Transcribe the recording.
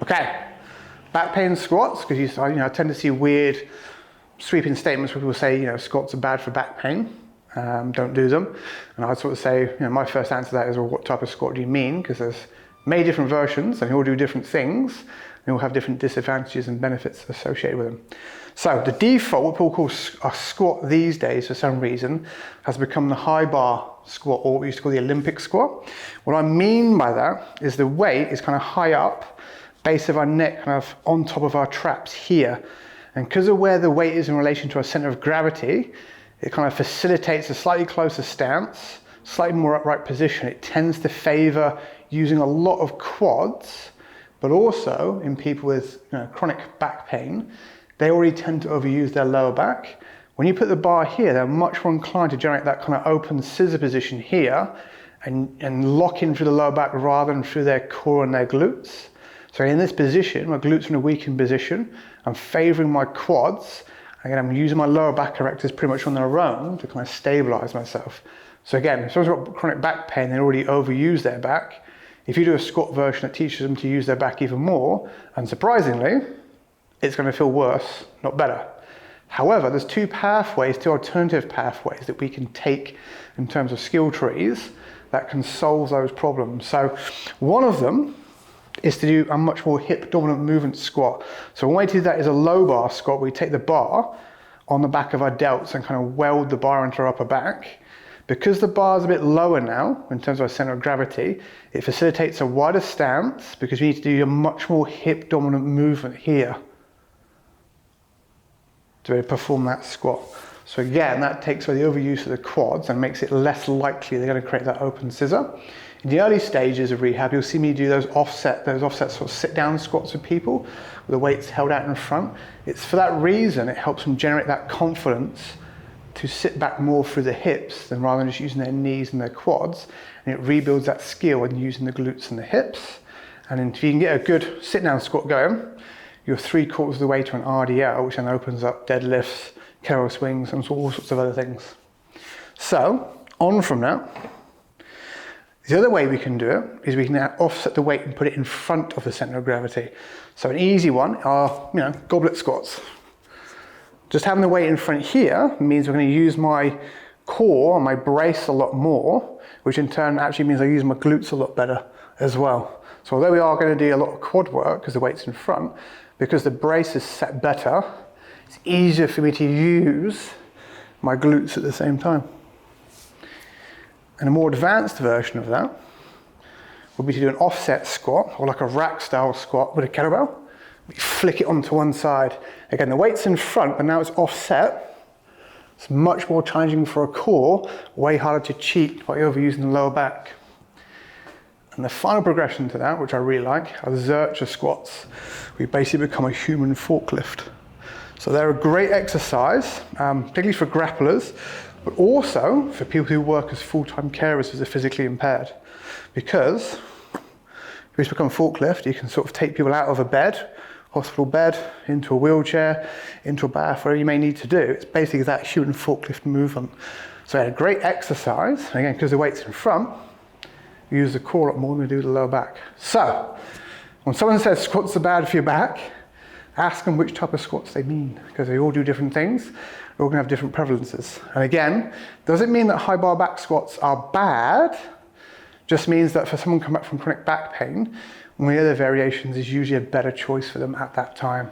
Okay, back pain squats, because I tend to see weird sweeping statements where people say, squats are bad for back pain. Don't do them. And I'd sort of say, my first answer to that is, well, what type of squat do you mean? Because there's many different versions and they all do different things. They all have different disadvantages and benefits associated with them. So the default, what people call a squat these days for some reason, has become the high bar squat, or what we used to call the Olympic squat. What I mean by that is the weight is kind of high up, base of our neck kind of on top of our traps here. And because of where the weight is in relation to our center of gravity, it kind of facilitates a slightly closer stance, slightly more upright position. It tends to favor using a lot of quads, but also in people with chronic back pain, they already tend to overuse their lower back. When you put the bar here, they're much more inclined to generate that kind of open scissor position here and lock in through the lower back rather than through their core and their glutes. So in this position, my glutes are in a weakened position. I'm favoring my quads. Again, I'm using my lower back erectors pretty much on their own to kind of stabilize myself. So again, if someone's got chronic back pain, they already overuse their back. If you do a squat version that teaches them to use their back even more, unsurprisingly, it's going to feel worse, not better. However, there's two alternative pathways that we can take in terms of skill trees that can solve those problems. So one of them is to do a much more hip dominant movement squat. So one way to do that is a low bar squat. We take the bar on the back of our delts and kind of weld the bar into our upper back. Because the bar is a bit lower now in terms of our center of gravity, it facilitates a wider stance because we need to do a much more hip dominant movement here to perform that squat. So again, that takes away the overuse of the quads and makes it less likely they're going to create that open scissor. In the early stages of rehab, you'll see me do those offset sort of sit down squats with people with the weights held out in front. It's for that reason it helps them generate that confidence to sit back more through the hips than rather than just using their knees and their quads. And it rebuilds that skill when using the glutes and the hips. And if you can get a good sit down squat going, you're 3/4 of the way to an RDL, which then opens up deadlifts, kettlebell swings, and all sorts of other things. So, on from that, the other way we can do it is we can offset the weight and put it in front of the center of gravity. So an easy one are, goblet squats. Just having the weight in front here means we're going to use my core and my brace a lot more, which in turn actually means I use my glutes a lot better as well. So although we are going to do a lot of quad work because the weight's in front, because the brace is set better, it's easier for me to use my glutes at the same time. And a more advanced version of that would be to do an offset squat, or like a rack style squat with a kettlebell. We flick it onto one side. Again, the weight's in front, but now it's offset. It's much more challenging for a core, way harder to cheat by overusing the lower back. And the final progression to that, which I really like, are Zercher squats. We basically become a human forklift. So they're a great exercise, particularly for grapplers, but also for people who work as full-time carers as are physically impaired. Because if you become a forklift, you can sort of take people out of a bed, hospital bed, into a wheelchair, into a bath, whatever you may need to do. It's basically that human forklift movement. So a great exercise, again, because the weight's in front, you use the core a lot more than you do the lower back. So, when someone says squats are bad for your back, ask them which type of squats they mean, because they all do different things. They're all going to have different prevalences. And again, doesn't mean that high bar back squats are bad, just means that for someone coming back from chronic back pain, one of the other variations is usually a better choice for them at that time.